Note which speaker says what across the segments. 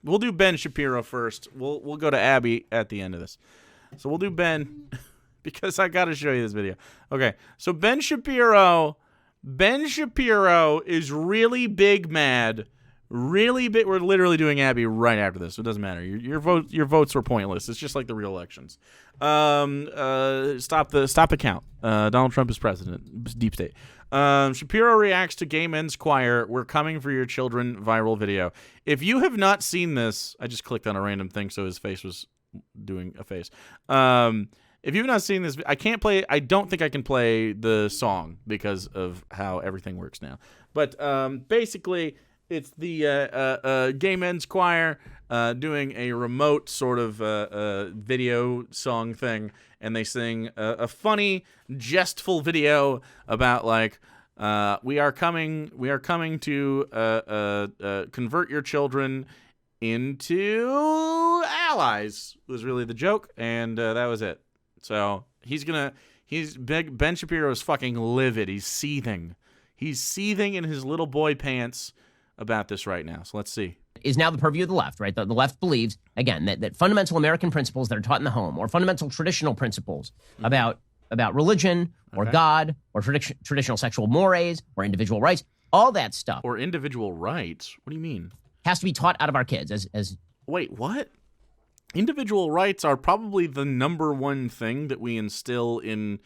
Speaker 1: We'll do Ben Shapiro first. We'll go to Abby at the end of this. So we'll do Ben because I got to show you this video. Okay, so Ben Shapiro is really big mad. Really big. We're literally doing Abby right after this, so it doesn't matter. Your votes were pointless. It's just like the real elections. Stop the count. Donald Trump is president. Deep state. Shapiro reacts to Gay Men's Choir. We're coming for your children. Viral video. If you have not seen this, I just clicked on a random thing, so his face was doing a face. If you've not seen this, I can't play. I don't think I can play the song because of how everything works now. But basically, it's the Gay Men's Choir doing a remote sort of video song thing, and they sing a funny, jestful video about like we are coming to convert your children into allies was really the joke, and that was it. So Ben Shapiro is fucking livid. He's seething in his little boy pants about this right now. So let's see.
Speaker 2: Is now the purview of the left, right? The left believes, again, that fundamental American principles that are taught in the home, or fundamental traditional principles about religion or God or traditional sexual mores or individual rights, all that stuff.
Speaker 1: Or individual rights? What do you mean?
Speaker 2: Has to be taught out of our kids as
Speaker 1: Wait, what? Individual rights are probably the number one thing that we instill in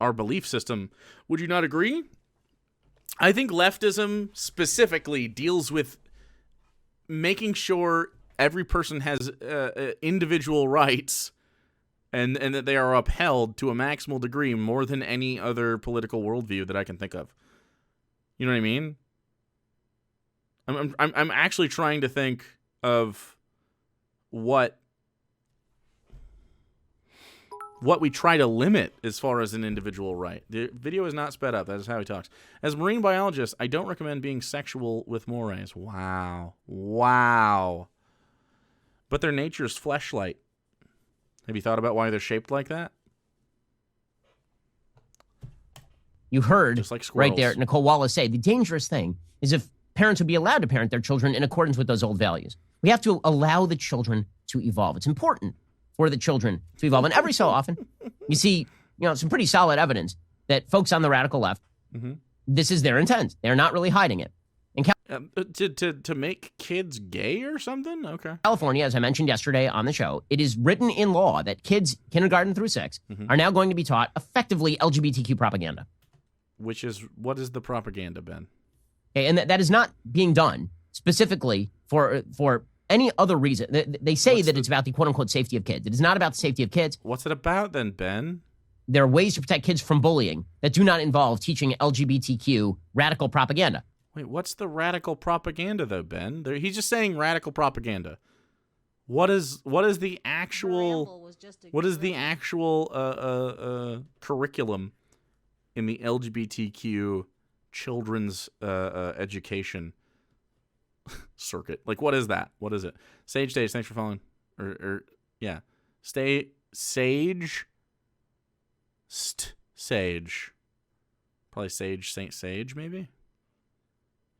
Speaker 1: our belief system. Would you not agree? I think leftism specifically deals with making sure every person has individual rights and that they are upheld to a maximal degree more than any other political worldview that I can think of. You know what I mean? I'm actually trying to think of what we try to limit as far as an individual right. The video is not sped up. That is how he talks. As a marine biologist, I don't recommend being sexual with mores. Wow. But their nature's fleshlight. Have you thought about why they're shaped like that?
Speaker 2: You heard
Speaker 1: just like
Speaker 2: right there Nicole Wallace say, the dangerous thing is if parents would be allowed to parent their children in accordance with those old values. We have to allow the children to evolve. It's important for the children to evolve. And every so often, you see, some pretty solid evidence that folks on the radical left, this is their intent. They're not really hiding it. In
Speaker 1: to make kids gay or something? Okay.
Speaker 2: California, as I mentioned yesterday on the show, it is written in law that kids kindergarten through 6 are now going to be taught effectively LGBTQ propaganda.
Speaker 1: What is the propaganda, Ben?
Speaker 2: Okay, and that is not being done specifically for any other reason. They say that it's about the quote-unquote safety of kids. It is not about the safety of kids.
Speaker 1: What's it about then, Ben?
Speaker 2: There are ways to protect kids from bullying that do not involve teaching LGBTQ radical propaganda.
Speaker 1: Wait, what's the radical propaganda, though, Ben? He's just saying radical propaganda. What is the actual curriculum in the LGBTQ children's education circuit? Like, what is that? What is it? Sage Days, thanks for following. Yeah. Sage. Probably Sage, Saint Sage, maybe?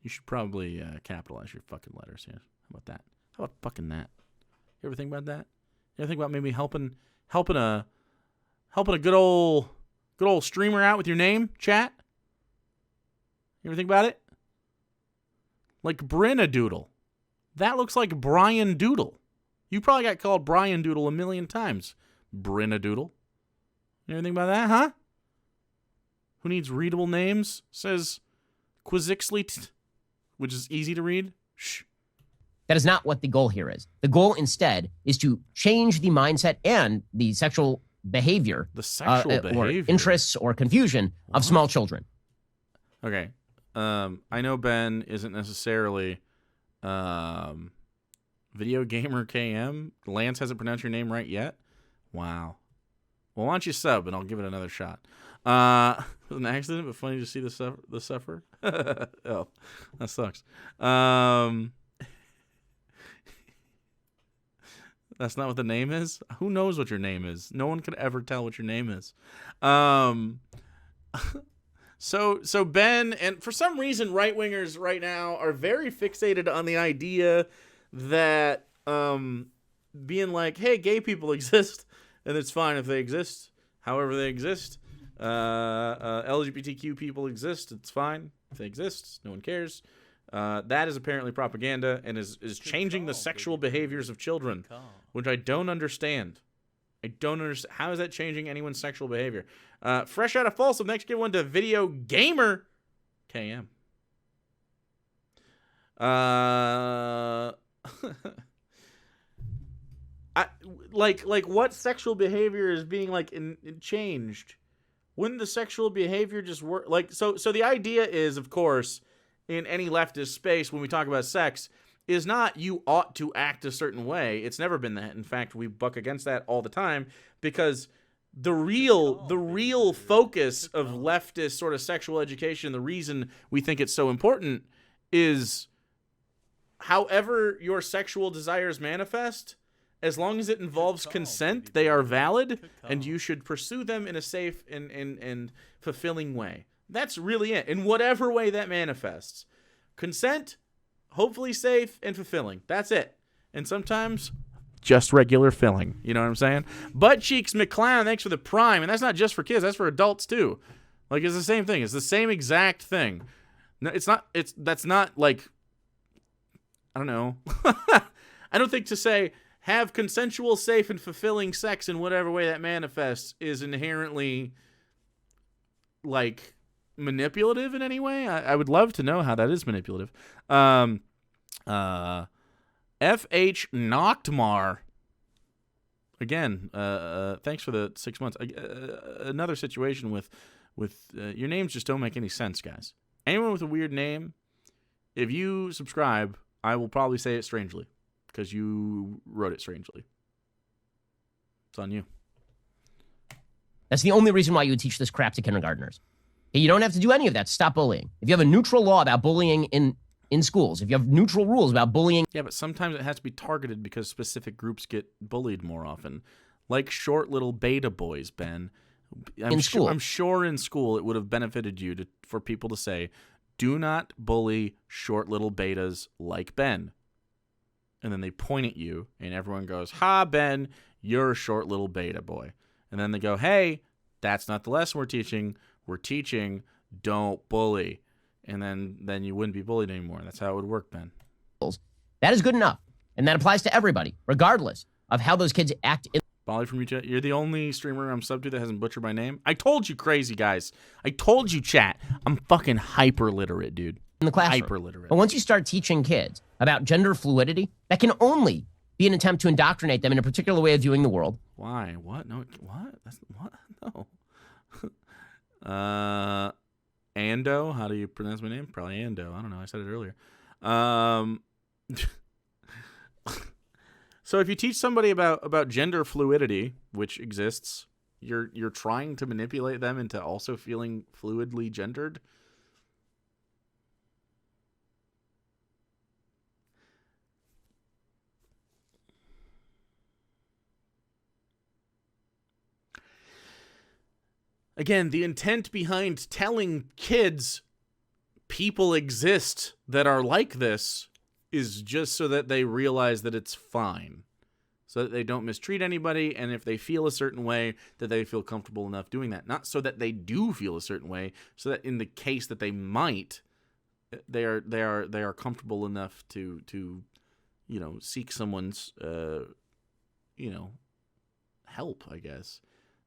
Speaker 1: You should probably capitalize your fucking letters. Yeah. How about that? How about fucking that? You ever think about that? You ever think about maybe helping a good old streamer out with your name, chat? You ever think about it? Like Brinna Doodle. That looks like Brian Doodle. You probably got called Brian Doodle a million times. Brinna Doodle. You ever think about that, huh? Who needs readable names? Says Quizixley, which is easy to read. Shh.
Speaker 2: That is not what the goal here is. The goal instead is to change the mindset and the sexual behavior.
Speaker 1: The sexual behavior.
Speaker 2: Or interests or confusion of small children.
Speaker 1: Okay. I know Ben isn't necessarily Video Gamer KM. Lance hasn't pronounced your name right yet. Wow. Well, why don't you sub and I'll give it another shot. It was an accident, but funny to see the suffer. Oh, that sucks. That's not what the name is? Who knows what your name is? No one could ever tell what your name is. So Ben, and for some reason, right-wingers right now are very fixated on the idea that being like, hey, gay people exist, and it's fine if they exist, however they exist. LGBTQ people exist, it's fine if they exist, no one cares. That is apparently propaganda and is changing the sexual behaviors of children, which I don't understand. I don't understand. How is that changing anyone's sexual behavior? Fresh out of Folsom, next give one to Video Gamer KM. Like what sexual behavior is being like changed? Wouldn't the sexual behavior just work? Like so the idea is, of course, in any leftist space when we talk about sex, is not you ought to act a certain way. It's never been that. In fact, we buck against that all the time because the real focus of leftist sort of sexual education, the reason we think it's so important is however your sexual desires manifest, as long as it involves consent, they are valid and you should pursue them in a safe and fulfilling way. That's really it. In whatever way that manifests. Consent, hopefully safe and fulfilling. That's it. And sometimes just regular filling. You know what I'm saying? Butt Cheeks McClown, thanks for the prime. And that's not just for kids. That's for adults too. Like it's the same thing. It's the same exact thing. No, that's not like, I don't know. I don't think to say have consensual, safe, and fulfilling sex in whatever way that manifests is inherently like manipulative in any way. I would love to know how that is manipulative. F.H. Noctmar. Again, thanks for the 6 months. Another situation with your names just don't make any sense, guys. Anyone with a weird name, if you subscribe, I will probably say it strangely because you wrote it strangely. It's on you.
Speaker 2: That's the only reason why you would teach this crap to kindergartners. You don't have to do any of that. Stop bullying. If you have a neutral law about bullying in schools, if you have neutral rules about bullying...
Speaker 1: Yeah, but sometimes it has to be targeted because specific groups get bullied more often. Like short little beta boys, Ben. I'm sure in school it would have benefited you for people to say, do not bully short little betas like Ben. And then they point at you and everyone goes, ha, Ben, you're a short little beta boy. And then they go, hey, that's not the lesson we're teaching. We're teaching don't bully. And then you wouldn't be bullied anymore. That's how it would work, Ben.
Speaker 2: That is good enough. And that applies to everybody, regardless of how those kids act.
Speaker 1: Bolly from YouTube, you're the only streamer I'm sub to that hasn't butchered my name. I told you, crazy guys. I told you, chat. I'm fucking hyper literate, dude.
Speaker 2: In the classroom.
Speaker 1: Hyper literate.
Speaker 2: But once you start teaching kids about gender fluidity, that can only be an attempt to indoctrinate them in a particular way of viewing the world.
Speaker 1: Why? What? No. What? That's what? No. Ando. How do you pronounce my name? Probably Ando. I don't know. I said it earlier. So if you teach somebody about gender fluidity, which exists, you're trying to manipulate them into also feeling fluidly gendered. Again, the intent behind telling kids people exist that are like this is just so that they realize that it's fine. So that they don't mistreat anybody, and if they feel a certain way, that they feel comfortable enough doing that. Not so that they do feel a certain way, so that in the case that they might, they are comfortable enough to seek someone's help, I guess.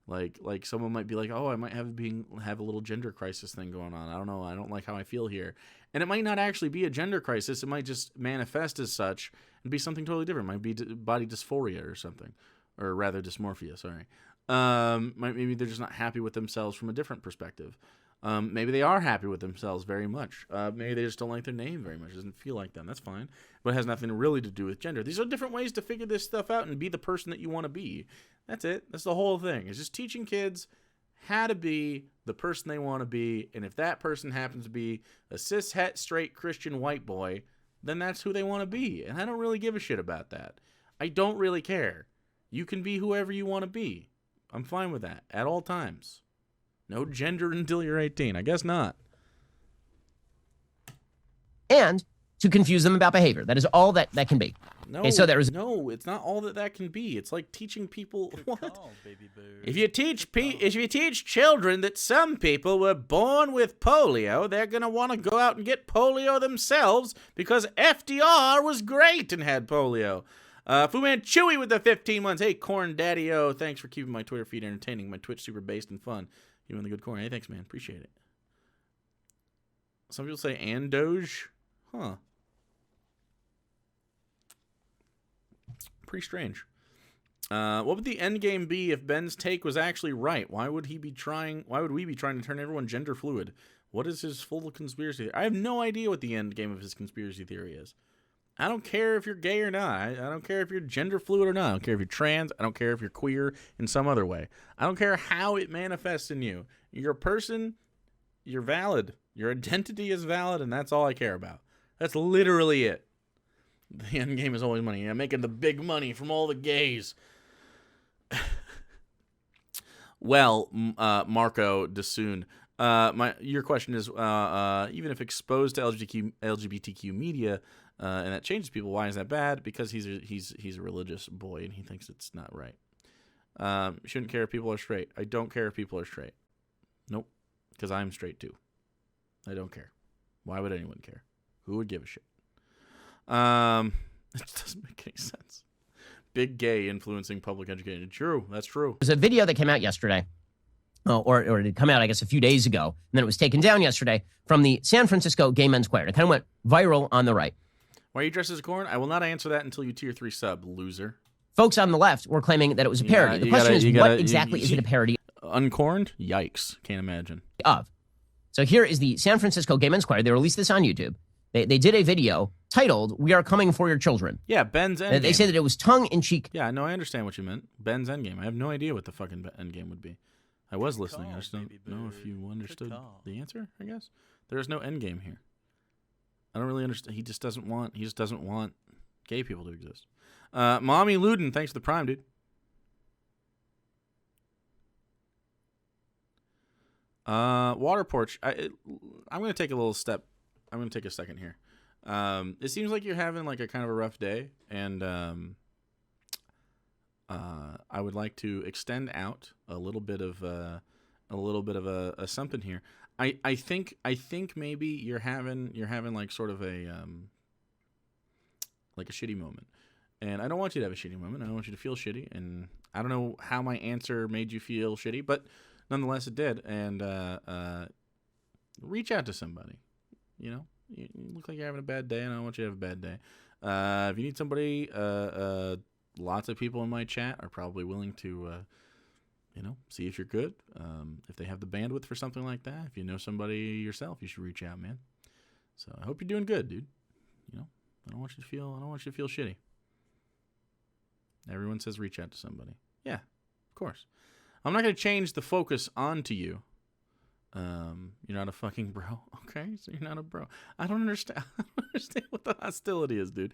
Speaker 1: Like someone might be like, oh, I might have a little gender crisis thing going on. I don't know. I don't like how I feel here. And it might not actually be a gender crisis. It might just manifest as such and be something totally different. It might be body dysphoria or something, or rather dysmorphia. Sorry. Maybe they're just not happy with themselves from a different perspective. Maybe they are happy with themselves very much. Maybe they just don't like their name very much. It doesn't feel like them. That's fine. But it has nothing really to do with gender. These are different ways to figure this stuff out and be the person that you want to be. That's it. That's the whole thing. It's just teaching kids how to be the person they want to be. And if that person happens to be a cis, het, straight, Christian, white boy, then that's who they want to be. And I don't really give a shit about that. I don't really care. You can be whoever you want to be. I'm fine with that at all times. No gender until you're 18. I guess not.
Speaker 2: And to confuse them about behavior. That is all that can be.
Speaker 1: No,
Speaker 2: Okay, so there was
Speaker 1: no, it's not all that can be. It's like teaching people what?
Speaker 3: Call, baby bird.
Speaker 1: If you teach children that some people were born with polio, they're gonna want to go out and get polio themselves because FDR was great and had polio. Fu Manchewy with the 15 months. Hey, Corn Daddy-O, thanks for keeping my Twitter feed entertaining. My Twitch super based and fun. You and the good corn. Hey, thanks, man. Appreciate it. Some people say and Doge. Huh. Pretty strange. What would the end game be if Ben's take was actually right? Why would we be trying to turn everyone gender fluid? What is his full conspiracy theory? I have no idea what the end game of his conspiracy theory is. I don't care if you're gay or not. I don't care if you're gender fluid or not. I don't care if you're trans. I don't care if you're queer in some other way. I don't care how it manifests in you. You're a person. You're valid. Your identity is valid, and that's all I care about. That's literally it. The end game is always money. I'm making the big money from all the gays. Well, Marco DeSoon, your question is, even if exposed to LGBTQ media, and that changes people, why is that bad? Because he's a religious boy and he thinks it's not right. Shouldn't care if people are straight. I don't care if people are straight. Nope, because I'm straight too. I don't care. Why would anyone care? Who would give a shit? It doesn't make any sense. Big gay influencing public education. True, that's true.
Speaker 2: There's a video that came out yesterday, or it had come out, I guess, a few days ago, and then it was taken down yesterday from the San Francisco Gay Men's Choir. It kind of went viral on the right.
Speaker 1: Why are you dressed as a corn? I will not answer that until you tier 3 sub, loser.
Speaker 2: Folks on the left were claiming that it was a parody. The question is, what exactly is it a parody
Speaker 1: uncorned? Yikes. Can't imagine.
Speaker 2: of? So here is the San Francisco Gay Men's Choir. They released this on YouTube. They did a video titled, "We Are Coming for Your Children."
Speaker 1: Yeah, Ben's Endgame.
Speaker 2: They say that it was tongue-in-cheek.
Speaker 1: Yeah, no, I understand what you meant. Ben's Endgame. I have no idea what the fucking Endgame would be. I was listening. I just don't know if you understood the answer, I guess. There is no Endgame here. I don't really understand. He just doesn't want gay people to exist. Mommy Luden, thanks for the prime, dude. Water porch. I'm going to take a little step. I'm going to take a second here. It seems like you're having like a kind of a rough day, and I would like to extend out a little bit of a something here. I think maybe you're having like sort of a like a shitty moment, and I don't want you to have a shitty moment. I don't want you to feel shitty, and I don't know how my answer made you feel shitty, but nonetheless it did. And reach out to somebody. You know, you look like you're having a bad day, and I don't want you to have a bad day. If you need somebody, lots of people in my chat are probably willing to, see if you're good. If they have the bandwidth for something like that, if you know somebody yourself, you should reach out, man. So I hope you're doing good, dude. You know, I don't want you to feel shitty. Everyone says reach out to somebody. Yeah, of course. I'm not going to change the focus onto you. You're not a fucking bro. Okay, so you're not a bro. I don't understand. I don't understand what the hostility is, dude.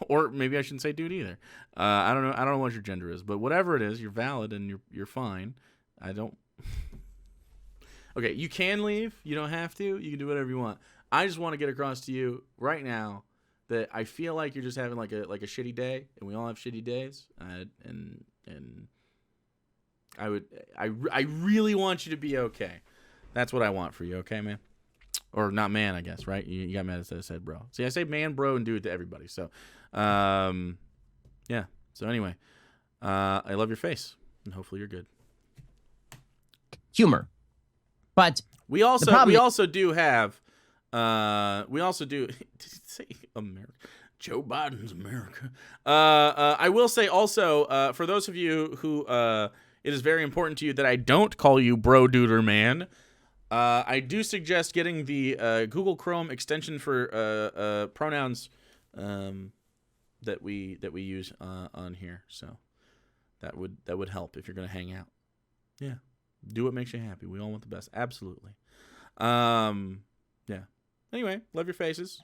Speaker 1: Or maybe I shouldn't say dude either. I don't know. I don't know what your gender is, but whatever it is, you're valid and you're fine. I don't. Okay, you can leave. You don't have to. You can do whatever you want. I just want to get across to you right now that I feel like you're just having like a shitty day, and we all have shitty days. And I really want you to be okay. That's what I want for you, okay, man? Or not man, I guess, right? You got mad at I said bro. See, I say man, bro, and dude to everybody. So, yeah. So anyway, I love your face, and hopefully you're good.
Speaker 2: Humor. But
Speaker 1: we also do have did you say America? Joe Biden's America. I will say also, for those of you who it is very important to you that I don't call you bro, dude, or man, I do suggest getting the Google Chrome extension for pronouns that we use on here. So that would help if you're gonna hang out. Yeah, do what makes you happy. We all want the best. Absolutely. Yeah. Anyway, love your faces.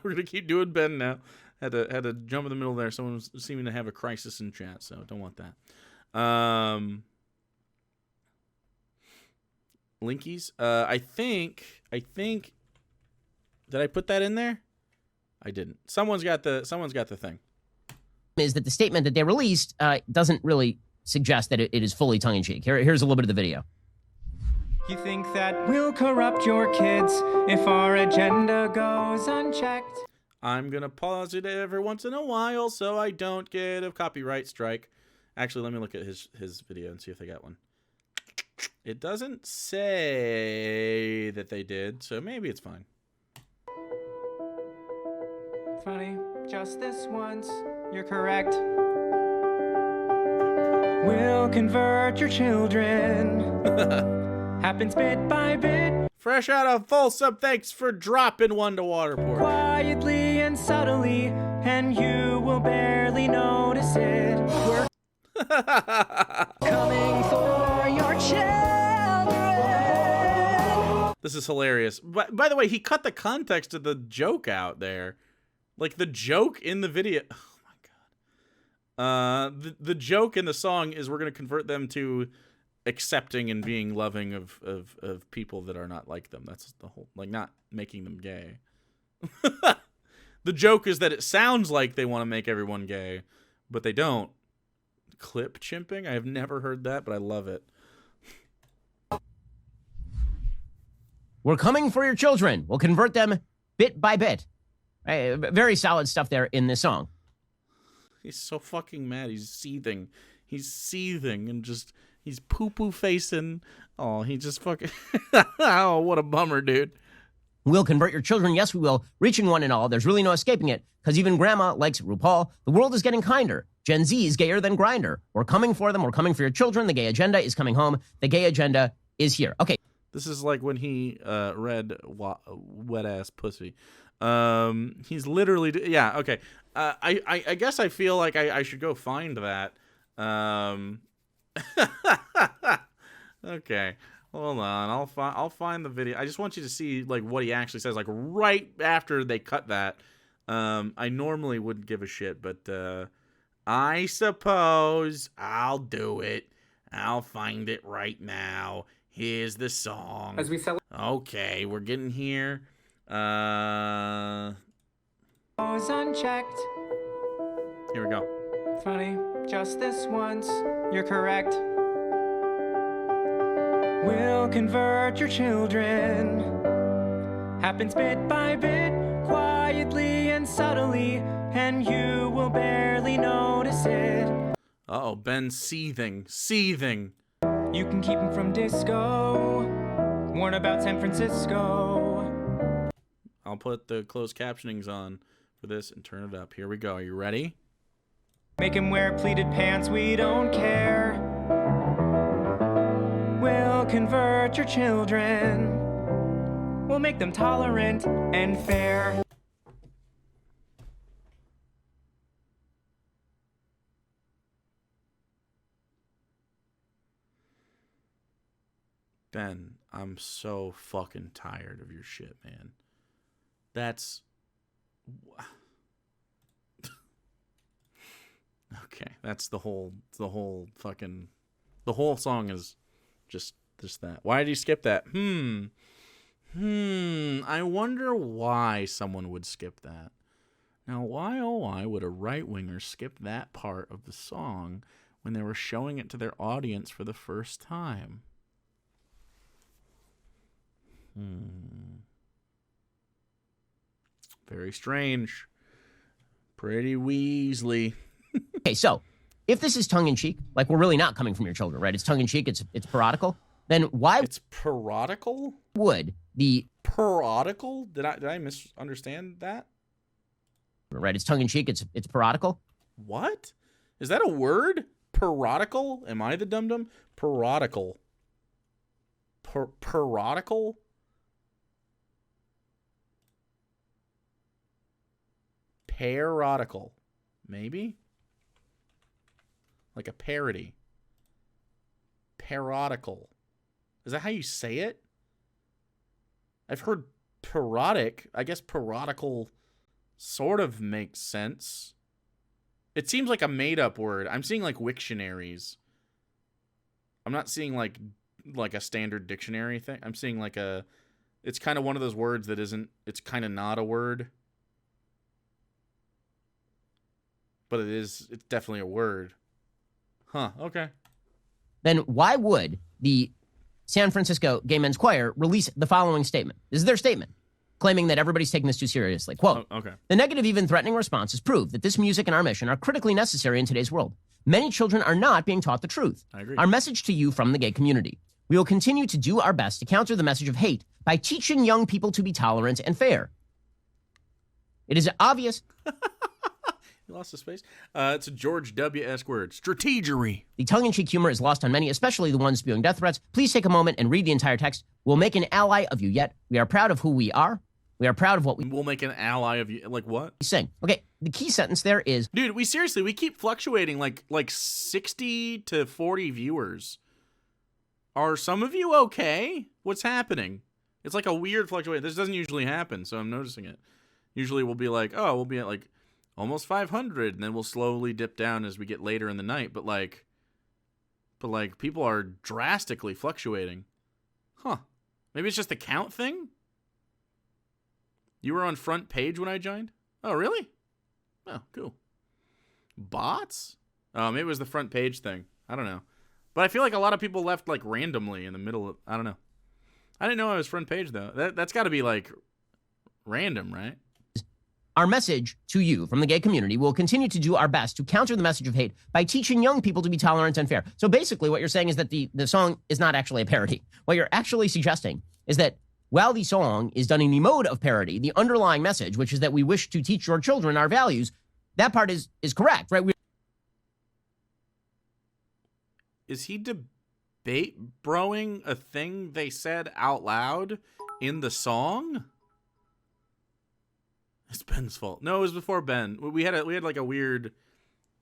Speaker 1: We're gonna keep doing Ben now. Had to jump in the middle there. Someone was seeming to have a crisis in chat, so don't want that. Linkies. I think did I put that in there? I didn't. Someone's got the thing.
Speaker 2: Is that the statement that they released doesn't really suggest that it is fully tongue-in-cheek. Here's a little bit of the video.
Speaker 3: You think that we'll corrupt your kids if our agenda goes unchecked?
Speaker 1: I'm going to pause it every once in a while so I don't get a copyright strike. Actually, let me look at his video and see if they got one. It doesn't say that they did, so maybe it's fine.
Speaker 3: Funny, just this once, you're correct. We'll convert your children. Happens bit by bit.
Speaker 1: Fresh out of Folsom, thanks for dropping one to Waterport.
Speaker 3: Quietly and subtly, and you will barely notice it. We're coming for your children.
Speaker 1: This is hilarious. By the way, he cut the context of the joke out there. Like, the joke in the video... Oh, my God. The joke in the song is we're going to convert them to accepting and being loving of people that are not like them. That's the whole... Like, not making them gay. The joke is that it sounds like they want to make everyone gay, but they don't. Clip chimping? I have never heard that, but I love it.
Speaker 2: We're coming for your children. We'll convert them bit by bit. Very solid stuff there in this song.
Speaker 1: He's so fucking mad. He's seething. He's seething and just, he's poo-poo facing. Oh, he just fucking, oh, what a bummer, dude.
Speaker 2: We'll convert your children. Yes, we will. Reaching one and all. There's really no escaping it. Because even grandma likes RuPaul. The world is getting kinder. Gen Z is gayer than Grindr. We're coming for them. We're coming for your children. The gay agenda is coming home. The gay agenda is here. Okay.
Speaker 1: This is like when he read Wet Ass Pussy. He's literally, yeah, okay. I guess I feel like I should go find that. Okay, hold on. I'll find the video. I just want you to see like what he actually says, like right after they cut that. I normally wouldn't give a shit, but I suppose I'll do it. I'll find it right now. Here's the song.
Speaker 3: As we sell.
Speaker 1: Okay, we're getting here.
Speaker 3: Goes unchecked.
Speaker 1: Here we go.
Speaker 3: Funny, just this once, you're correct. We'll convert your children. Happens bit by bit, quietly and subtly, and you will barely notice it.
Speaker 1: Uh-oh, Ben's seething.
Speaker 3: You can keep him from disco. Warn about San Francisco.
Speaker 1: I'll put the closed captionings on for this and turn it up. Here we go. Are you ready?
Speaker 3: Make him wear pleated pants, we don't care. We'll convert your children. We'll make them tolerant and fair.
Speaker 1: Ben, I'm so fucking tired of your shit, man. That's... Okay, that's the whole fucking... The whole song is just that. Why did you skip that? I wonder why someone would skip that. Now, why, oh why would a right-winger skip that part of the song when they were showing it to their audience for the first time? Very strange. Pretty Weasley.
Speaker 2: Okay, so if this is tongue-in-cheek, like we're really not coming from your children, right? It's tongue-in-cheek, it's parodical, then why
Speaker 1: It's parodical?
Speaker 2: would the...
Speaker 1: Parodical? Did I misunderstand that?
Speaker 2: Right, it's tongue-in-cheek, it's parodical?
Speaker 1: What? Is that a word? Parodical? Am I the dum-dum? Parodical. Parodical? Parodical. Maybe? Like a parody. Parodical. Is that how you say it? I've heard parodic. I guess parodical sort of makes sense. It seems like a made-up word. I'm seeing like Wiktionaries. I'm not seeing like a standard dictionary thing. I'm seeing like it's kind of one of those words that isn't, it's kind of not a word. But it's definitely a word. Huh, okay.
Speaker 2: Then why would the San Francisco Gay Men's Choir release the following statement? This is their statement, claiming that everybody's taking this too seriously. Quote,
Speaker 1: okay.
Speaker 2: The negative, even threatening responses prove that this music and our mission are critically necessary in today's world. Many children are not being taught the truth.
Speaker 1: I agree.
Speaker 2: Our message to you from the gay community. We will continue to do our best to counter the message of hate by teaching young people to be tolerant and fair. It is obvious.
Speaker 1: You lost the space. It's a George W.-esque word. Strategery.
Speaker 2: The tongue-in-cheek humor is lost on many, especially the ones spewing death threats. Please take a moment and read the entire text. We'll make an ally of you yet. We are proud of who we are. We are proud of what we
Speaker 1: We'll make an ally of you. Like what?
Speaker 2: sing. Okay, the key sentence there is,
Speaker 1: Dude, we keep fluctuating like 60 to 40 viewers. Are some of you okay? What's happening? It's like a weird fluctuation. This doesn't usually happen, so I'm noticing it. Usually we'll be like, oh, we'll be at like almost 500, and then we'll slowly dip down as we get later in the night. But people are drastically fluctuating. Huh. Maybe it's just the count thing? You were on front page when I joined? Oh, really? Oh, cool. Bots? Maybe it was the front page thing. I don't know. But I feel like a lot of people left like randomly in the middle of, I don't know. I didn't know I was front page though. That's got to be like random, right?
Speaker 2: our message to you from the gay community. We'll continue to do our best to counter the message of hate by teaching young people to be tolerant and fair. So basically what you're saying is that the song is not actually a parody. What you're actually suggesting is that while the song is done in the mode of parody, the underlying message, which is that we wish to teach your children our values, that part is correct, right?
Speaker 1: Is he debate broing a thing they said out loud in the song? It's Ben's fault. No, it was before Ben. We had like a weird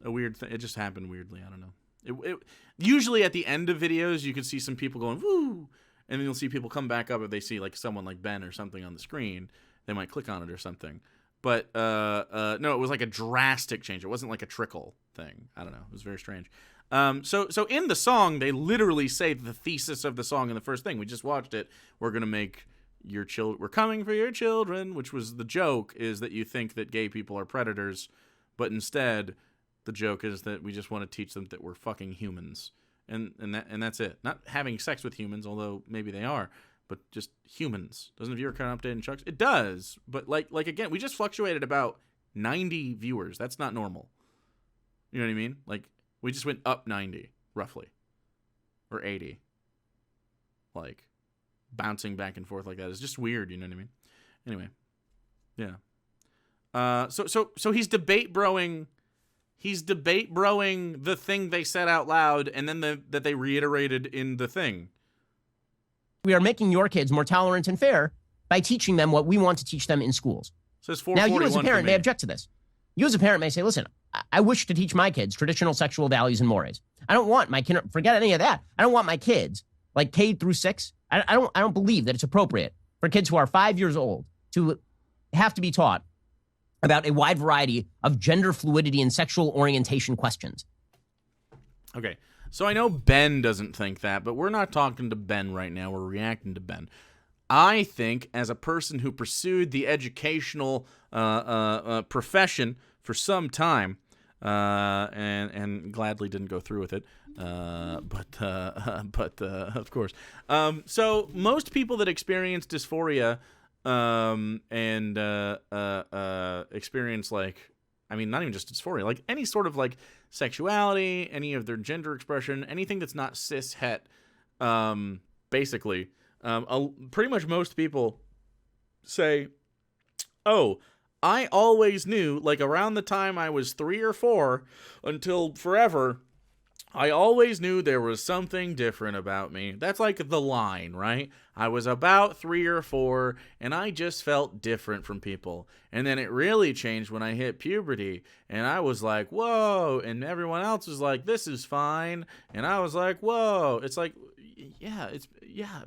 Speaker 1: thing. It just happened weirdly. I don't know. It usually at the end of videos you can see some people going woo, and then you'll see people come back up if they see like someone like Ben or something on the screen. They might click on it or something. But no, it was like a drastic change. It wasn't like a trickle thing. I don't know. It was very strange. So in the song, they literally say the thesis of the song in the first thing. We just watched it. We're gonna make your children. We're coming for your children, which was the joke. Is that you think that gay people are predators, but instead, the joke is that we just want to teach them that we're fucking humans, and that's it. Not having sex with humans, although maybe they are, but just humans. Doesn't viewer count update in chunks? It does, but like again, we just fluctuated about 90 viewers. That's not normal. You know what I mean? Like. We just went up 90, roughly. Or 80. Like, bouncing back and forth like that is just weird, you know what I mean? Anyway. Yeah. So he's debate broing the thing they said out loud and then that they reiterated in the thing.
Speaker 2: We are making your kids more tolerant and fair by teaching them what we want to teach them in schools.
Speaker 1: Says
Speaker 2: now, you as a parent may object to this. You as a parent may say, listen, I wish to teach my kids traditional sexual values and mores. I don't want my kid, forget any of that. I don't want my kids, like K through 6. I don't believe that it's appropriate for kids who are 5 years old to have to be taught about a wide variety of gender fluidity and sexual orientation questions. Okay.
Speaker 1: So I know Ben doesn't think that, but we're not talking to Ben right now. We're reacting to Ben. I think as a person who pursued the educational profession for some time, and gladly didn't go through with it, but of course. So most people that experience dysphoria and experience like, I mean, not even just dysphoria, like any sort of like sexuality, any of their gender expression, anything that's not cis het, basically. Pretty much most people say, oh, I always knew, like around the time I was 3 or 4 until forever, I always knew there was something different about me. That's like the line, right? I was about 3 or 4 and I just felt different from people. And then it really changed when I hit puberty and I was like, whoa. And everyone else was like, this is fine. And I was like, whoa. It's like, yeah,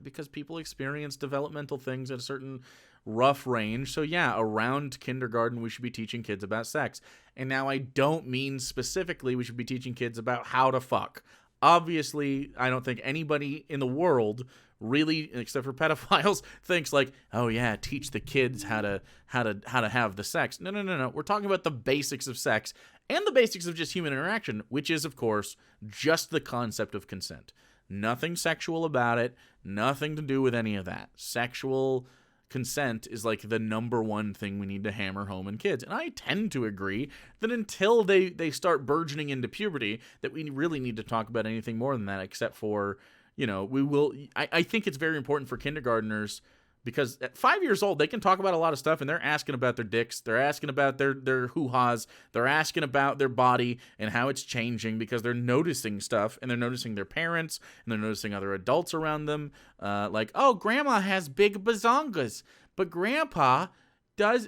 Speaker 1: because people experience developmental things at a certain rough range. So yeah, around kindergarten, we should be teaching kids about sex. And now I don't mean specifically we should be teaching kids about how to fuck. Obviously, I don't think anybody in the world really, except for pedophiles, thinks like, oh yeah, teach the kids how to have the sex. No. We're talking about the basics of sex and the basics of just human interaction, which is, of course, just the concept of consent. Nothing sexual about it, nothing to do with any of that. Sexual consent is like the number one thing we need to hammer home in kids. And I tend to agree that until they start burgeoning into puberty, that we really need to talk about anything more than that, except for, I think it's very important for kindergartners, because at 5 years old, they can talk about a lot of stuff, and they're asking about their dicks, they're asking about their hoo-has, they're asking about their body and how it's changing, because they're noticing stuff, and they're noticing their parents, and they're noticing other adults around them. Like, oh, grandma has big bazongas, but grandpa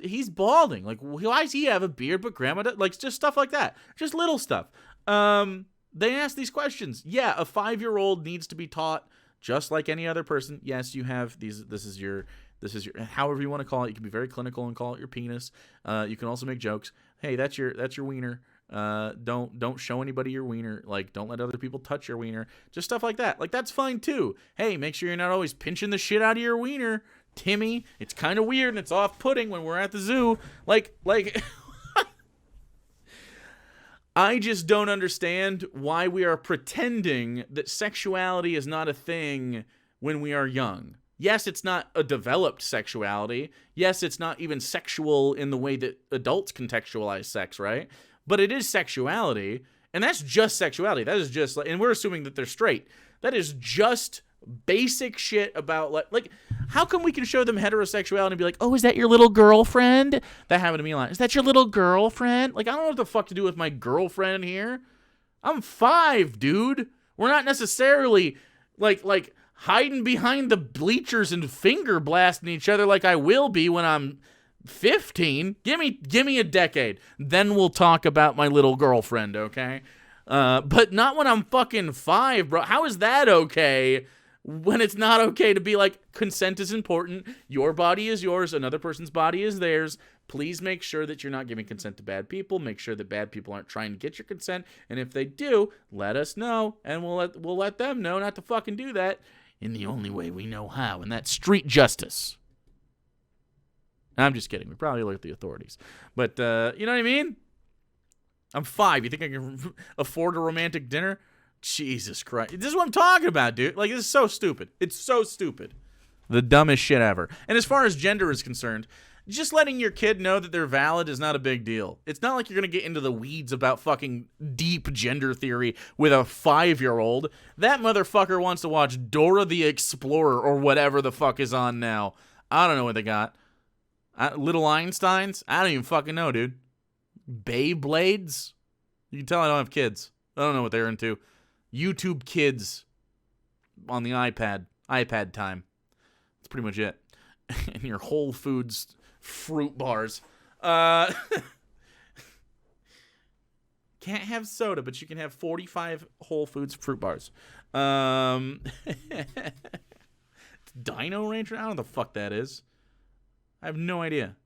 Speaker 1: he's balding. Like, why does he have a beard, but grandma does? Like, just stuff like that. Just little stuff. They ask these questions. Yeah, a 5-year-old needs to be taught just like any other person. Yes, you have these. This is your. However you want to call it. You can be very clinical and call it your penis. You can also make jokes. Hey, that's your wiener. Don't show anybody your wiener. Like, don't let other people touch your wiener. Just stuff like that. Like, that's fine too. Hey, make sure you're not always pinching the shit out of your wiener, Timmy. It's kind of weird and it's off-putting when we're at the zoo. Like. I just don't understand why we are pretending that sexuality is not a thing when we are young. Yes, it's not a developed sexuality. Yes, it's not even sexual in the way that adults contextualize sex, right? But it is sexuality, and that's just sexuality. That is just, and we're assuming that they're straight. That is just basic shit about, like how come we can show them heterosexuality and be like, oh, is that your little girlfriend? That happened to me a lot. Is that your little girlfriend? Like, I don't know what the fuck to do with my girlfriend here. I'm 5, dude. We're not necessarily like hiding behind the bleachers and finger blasting each other like I will be when I'm 15. Give me a decade. Then we'll talk about my little girlfriend, okay? But not when I'm fucking 5, bro. How is that okay? When it's not okay to be like, consent is important, your body is yours, another person's body is theirs. Please make sure that you're not giving consent to bad people. Make sure that bad people aren't trying to get your consent. And if they do, let us know, and we'll let them know not to fucking do that in the only way we know how, and that's street justice. I'm just kidding. We probably alert the authorities. But, you know what I mean? I'm 5. You think I can afford a romantic dinner? Jesus Christ. This is what I'm talking about, dude. Like, this is so stupid. It's so stupid. The dumbest shit ever. And as far as gender is concerned, just letting your kid know that they're valid is not a big deal. It's not like you're going to get into the weeds about fucking deep gender theory with a 5-year-old. That motherfucker wants to watch Dora the Explorer or whatever the fuck is on now. I don't know what they got. Little Einsteins? I don't even fucking know, dude. Beyblades? You can tell I don't have kids. I don't know what they're into. YouTube Kids on the iPad time. That's pretty much it. And your Whole Foods fruit bars. Can't have soda, but you can have 45 Whole Foods fruit bars. Dino Ranger? I don't know what the fuck that is. I have no idea.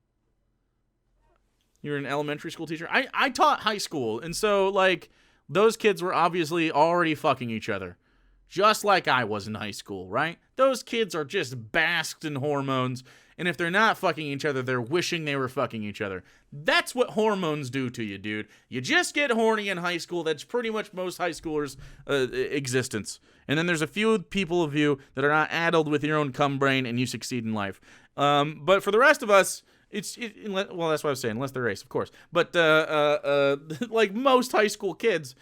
Speaker 1: You're an elementary school teacher? I taught high school, and so, like, those kids were obviously already fucking each other. Just like I was in high school, right? Those kids are just basked in hormones, and if they're not fucking each other, they're wishing they were fucking each other. That's what hormones do to you, dude. You just get horny in high school. That's pretty much most high schoolers' existence. And then there's a few people of you that are not addled with your own cum brain, and you succeed in life. But for the rest of us, well, that's what I was saying, unless they're race, of course. But like most high school kids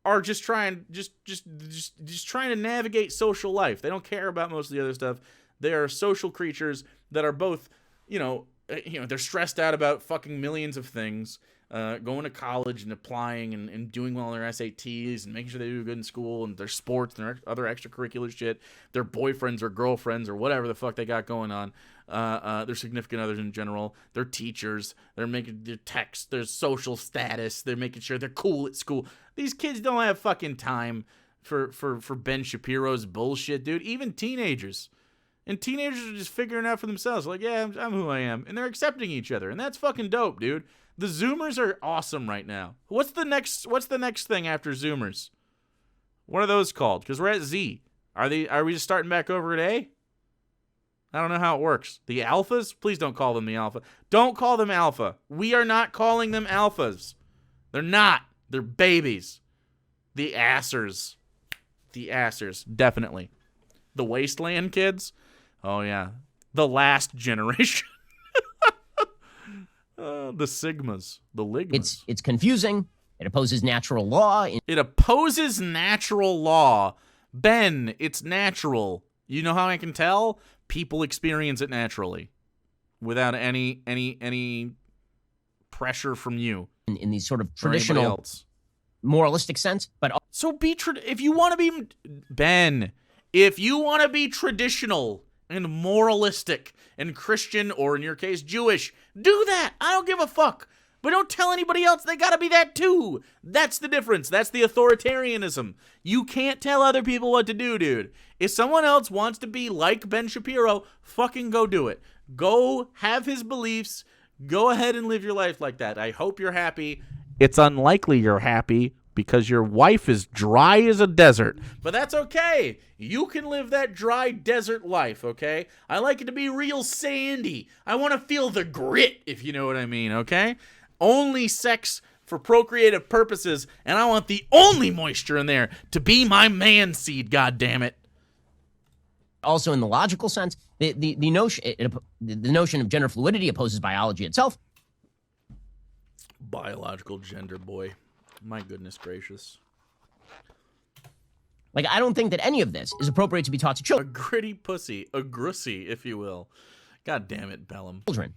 Speaker 1: are just trying to navigate social life. They don't care about most of the other stuff. They are social creatures that are both, they're stressed out about fucking millions of things, going to college and applying and doing well on their SATs and making sure they do good in school and their sports and their other extracurricular shit, their boyfriends or girlfriends or whatever the fuck they got going on, their significant others in general, their teachers, they're making their texts, their social status, they're making sure they're cool at school. These kids don't have fucking time for Ben Shapiro's bullshit, dude. Even teenagers. And teenagers are just figuring out for themselves, like, yeah, I'm who I am. And they're accepting each other. And that's fucking dope, dude. The Zoomers are awesome right now. What's the next thing after Zoomers? What are those called? Because we're at Z. Are we just starting back over at A? I don't know how it works. The alphas? Please don't call them the alpha. Don't call them alpha. We are not calling them alphas. They're not. They're babies. The assers. Definitely. The wasteland kids. Oh, yeah. The last generation. The sigmas. The ligmas.
Speaker 2: It's confusing. It opposes natural law.
Speaker 1: It opposes natural law. Ben, it's natural. You know how I can tell? People experience it naturally. Without any pressure from you.
Speaker 2: In these sort of traditional moralistic sense, but
Speaker 1: so if you want to be Ben, if you want to be traditional and moralistic and Christian, or in your case Jewish, do that. I don't give a fuck. But don't tell anybody else they gotta be that too. That's the difference. That's the authoritarianism. You can't tell other people what to do, dude. If someone else wants to be like Ben Shapiro, fucking go do it. Go have his beliefs. Go ahead and live your life like that. I hope you're happy. It's unlikely you're happy because your wife is dry as a desert. But that's okay. You can live that dry desert life, okay? I like it to be real sandy. I want to feel the grit, if you know what I mean, okay? Only sex for procreative purposes, and I want the only moisture in there to be my man seed, goddammit.
Speaker 2: Also in the logical sense, the notion of gender fluidity opposes biology itself.
Speaker 1: Biological gender, boy. My goodness gracious.
Speaker 2: Like, I don't think that any of this is appropriate to be taught to
Speaker 1: A
Speaker 2: children.
Speaker 1: gritty pussy. A grussy, if you will. God damn it, Bellum.
Speaker 2: Right?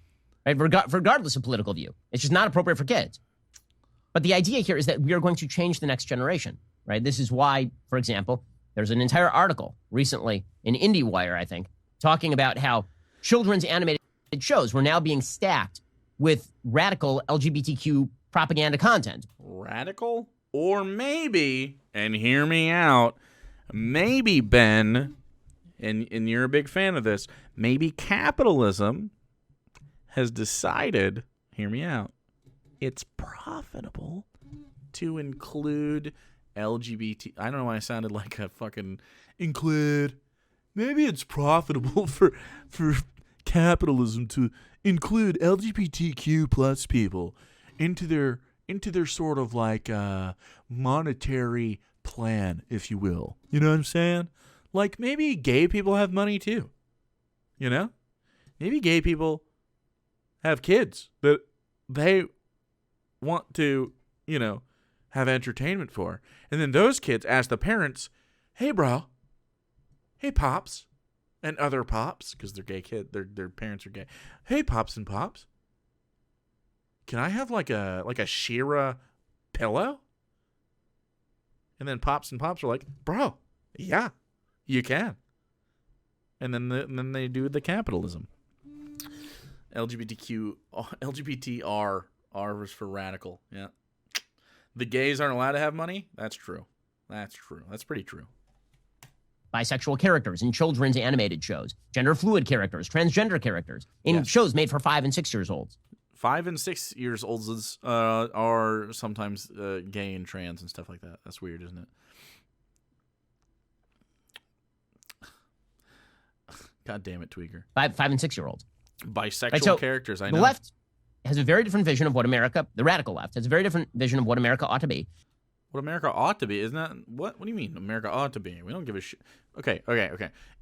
Speaker 2: Regardless of political view. It's just not appropriate for kids. But the idea here is that we are going to change the next generation, right? This is why, for example, there's an entire article recently in IndieWire, I think, talking about how children's animated shows were now being stacked with radical LGBTQ propaganda content.
Speaker 1: Radical? Or maybe, and hear me out, maybe, Ben, and you're a big fan of this, maybe capitalism has decided, hear me out, it's profitable to include LGBT. I don't know why I sounded like a fucking include. Maybe it's profitable for capitalism to include LGBTQ plus people into their sort of like monetary plan, if you will. You know what I'm saying? Like maybe gay people have money too. You know? Maybe gay people have kids that they want to, you know, have entertainment for. And then those kids ask the parents, hey, bro, hey, pops, and other pops, because they're gay kids, their parents are gay. Hey, pops and pops, can I have like a Shira pillow? And then pops and pops are like, bro, yeah, you can. And then they do the capitalism. LGBTR, R is for radical. Yeah. The gays aren't allowed to have money? That's true. That's pretty true.
Speaker 2: Bisexual characters in children's animated shows, gender fluid characters, transgender characters in shows made for 5 and 6 years olds.
Speaker 1: 5 and 6 years olds are sometimes gay and trans and stuff like that. That's weird, isn't it? God damn it, Tweaker.
Speaker 2: 5 and 6 year olds.
Speaker 1: Bisexual
Speaker 2: right, so
Speaker 1: characters, I know.
Speaker 2: The left has a very different vision of what America, the radical left, has a very different vision of what America ought to be.
Speaker 1: What America ought to be, isn't that? What do you mean America ought to be? We don't give a shit. Okay.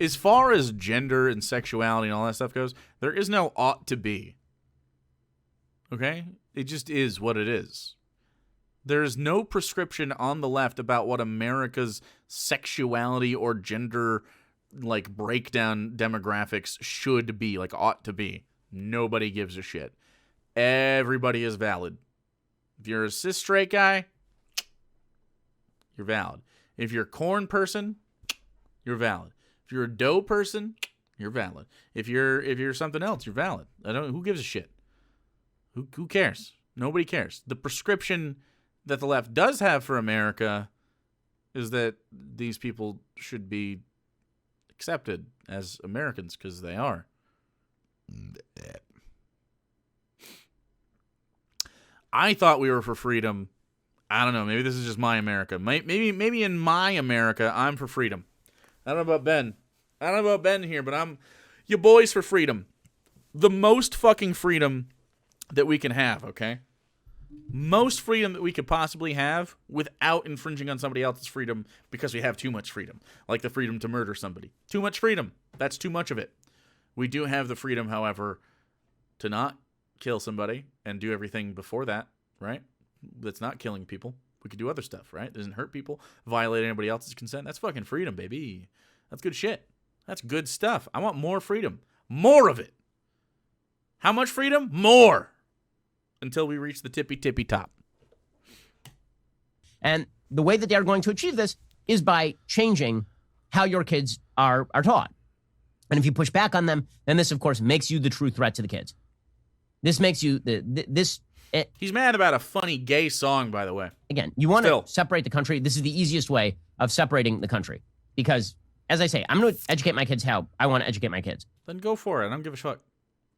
Speaker 1: As far as gender and sexuality and all that stuff goes, there is no ought to be. Okay? It just is what it is. There is no prescription on the left about what America's sexuality or gender like breakdown demographics should be, like ought to be. Nobody gives a shit. Everybody is valid. If you're a cis straight guy, you're valid. If you're a corn person, you're valid. If you're a dough person, you're valid. If you're something else, you're valid. Who gives a shit? Who cares? Nobody cares. The prescription that the left does have for America is that these people should be accepted as Americans because they are. I thought we were for freedom. I don't know. Maybe this is just my America. Maybe in my America, I'm for freedom. I don't know about Ben. I don't know about Ben here, but I'm your boys for freedom. The most fucking freedom that we can have, okay? most freedom that we could possibly have without infringing on somebody else's freedom because we have too much freedom. Like the freedom to murder somebody. Too much freedom. That's too much of it. We do have the freedom, however, to not kill somebody and do everything before that, right? That's not killing people. We could do other stuff, right? Doesn't hurt people, violate anybody else's consent. That's fucking freedom, baby. That's good shit. That's good stuff. I want more freedom. More of it. How much freedom? More. Until we reach the tippy top.
Speaker 2: And the way that they're going to achieve this is by changing how your kids are taught. And if you push back on them, then this, of course, makes you the true threat to the kids. This makes you
Speaker 1: He's mad about a funny gay song, by the way.
Speaker 2: Again, you want to separate the country. This is the easiest way of separating the country. Because, as I say, I'm going to educate my kids how I want to educate my kids.
Speaker 1: Then go for it. I don't give a fuck.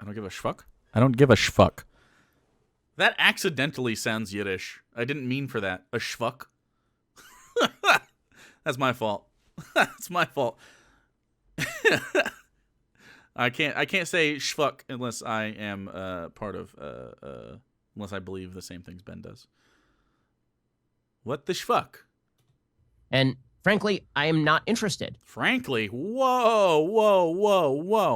Speaker 1: I don't give a schfuck. I don't give a schfuck. That accidentally sounds Yiddish. I didn't mean for that. A schfuck. That's my fault. That's my fault. I can't say schfuck unless I am part of unless I believe the same things Ben does. What the schfuck?
Speaker 2: And frankly, I am not interested.
Speaker 1: Frankly? Whoa.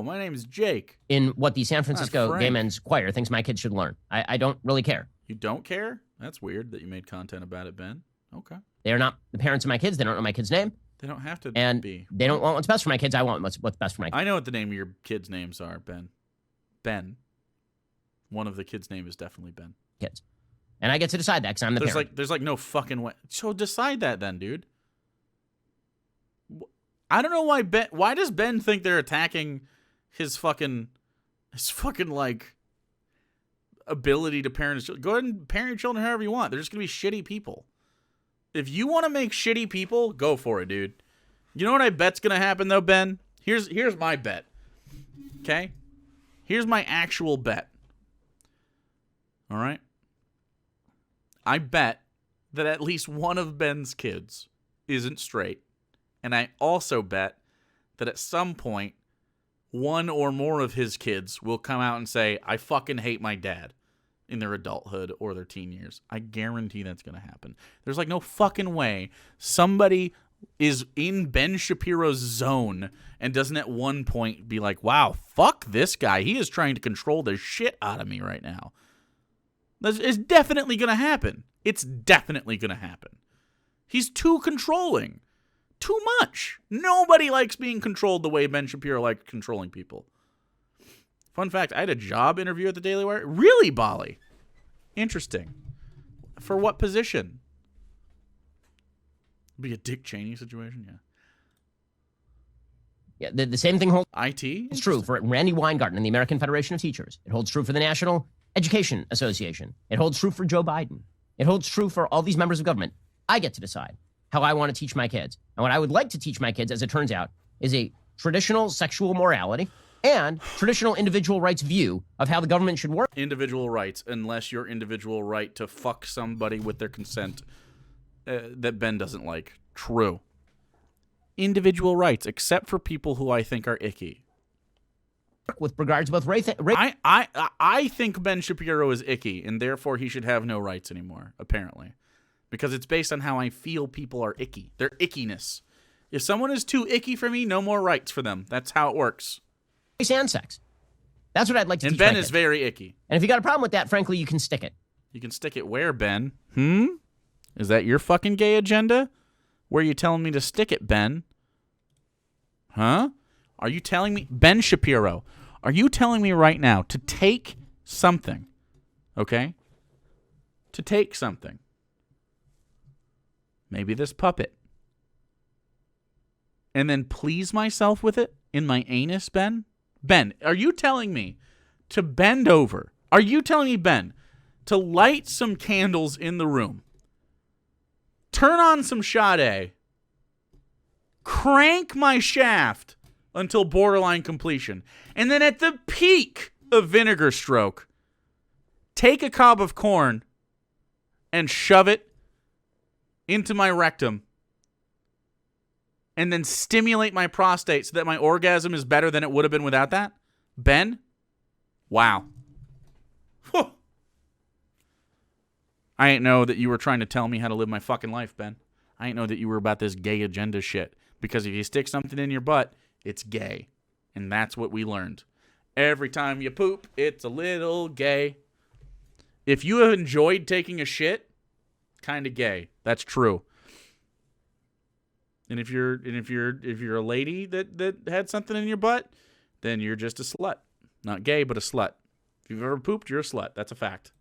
Speaker 1: My name is Jake.
Speaker 2: In what the San Francisco Gay Men's Choir thinks my kids should learn. I don't really care.
Speaker 1: You don't care? That's weird that you made content about it, Ben. Okay.
Speaker 2: They are not the parents of my kids. They don't know my kid's name.
Speaker 1: They don't have to
Speaker 2: and
Speaker 1: be.
Speaker 2: They don't want what's best for my kids. I want what's best for my kids.
Speaker 1: I know what the name of your kids' names are, Ben. Ben. One of the kids' name is definitely Ben.
Speaker 2: Kids. And I get to decide that because I'm the parent.
Speaker 1: There's no fucking way. So decide that then, dude. I don't know why Ben. Why does Ben think they're attacking his fucking like ability to parent his children? Go ahead and parent your children however you want. They're just gonna be shitty people. If you want to make shitty people, go for it, dude. You know what I bet's gonna happen though, Ben? Here's my bet. Okay? Here's my actual bet. All right? I bet that at least one of Ben's kids isn't straight. And I also bet that at some point, one or more of his kids will come out and say, I fucking hate my dad in their adulthood or their teen years. I guarantee that's going to happen. There's like no fucking way somebody is in Ben Shapiro's zone and doesn't at one point be like, wow, fuck this guy. He is trying to control the shit out of me right now. It's definitely going to happen. It's definitely going to happen. He's too controlling. Too much. Nobody likes being controlled the way Ben Shapiro liked controlling people. Fun fact, I had a job interview at the Daily Wire. Really, Bali? Interesting. For what position? Be a Dick Cheney situation?
Speaker 2: Yeah. The same thing holds.
Speaker 1: IT?
Speaker 2: It's true for Randy Weingarten and the American Federation of Teachers. It holds true for the National Education Association. It holds true for Joe Biden. It holds true for all these members of government. I get to decide how I want to teach my kids. And what I would like to teach my kids, as it turns out, is a traditional sexual morality and traditional individual rights view of how the government should work.
Speaker 1: Individual rights, unless your individual right to fuck somebody with their consent that Ben doesn't like. True. Individual rights, except for people who I think are icky.
Speaker 2: With regards to both race.
Speaker 1: I think Ben Shapiro is icky, and therefore he should have no rights anymore, apparently. Because it's based on how I feel people are icky. Their ickiness. If someone is too icky for me, no more rights for them. That's how it works.
Speaker 2: Race and sex. That's what I'd like to teach
Speaker 1: And Ben
Speaker 2: my
Speaker 1: is
Speaker 2: kids.
Speaker 1: very icky.
Speaker 2: And if you got a problem with that, frankly, you can stick it.
Speaker 1: You can stick it where, Ben? Is that your fucking gay agenda? Where are you telling me to stick it, Ben? Huh? Are you telling me... Ben Shapiro, are you telling me right now to take something, okay? To take something. Maybe this puppet. And then please myself with it in my anus, Ben? Ben, are you telling me to bend over? Are you telling me, Ben, to light some candles in the room, turn on some Sade, crank my shaft until borderline completion, and then at the peak of vinegar stroke, take a cob of corn and shove it into my rectum and then stimulate my prostate so that my orgasm is better than it would have been without that? Ben? Wow. Whew. I ain't know that you were trying to tell me how to live my fucking life, Ben. I ain't know that you were about this gay agenda shit. Because if you stick something in your butt, it's gay. And that's what we learned. Every time you poop, it's a little gay. If you have enjoyed taking a shit, kind of gay. That's true. And if you're a lady that had something in your butt, then you're just a slut. Not gay, but a slut. If you've ever pooped, you're a slut. That's a fact.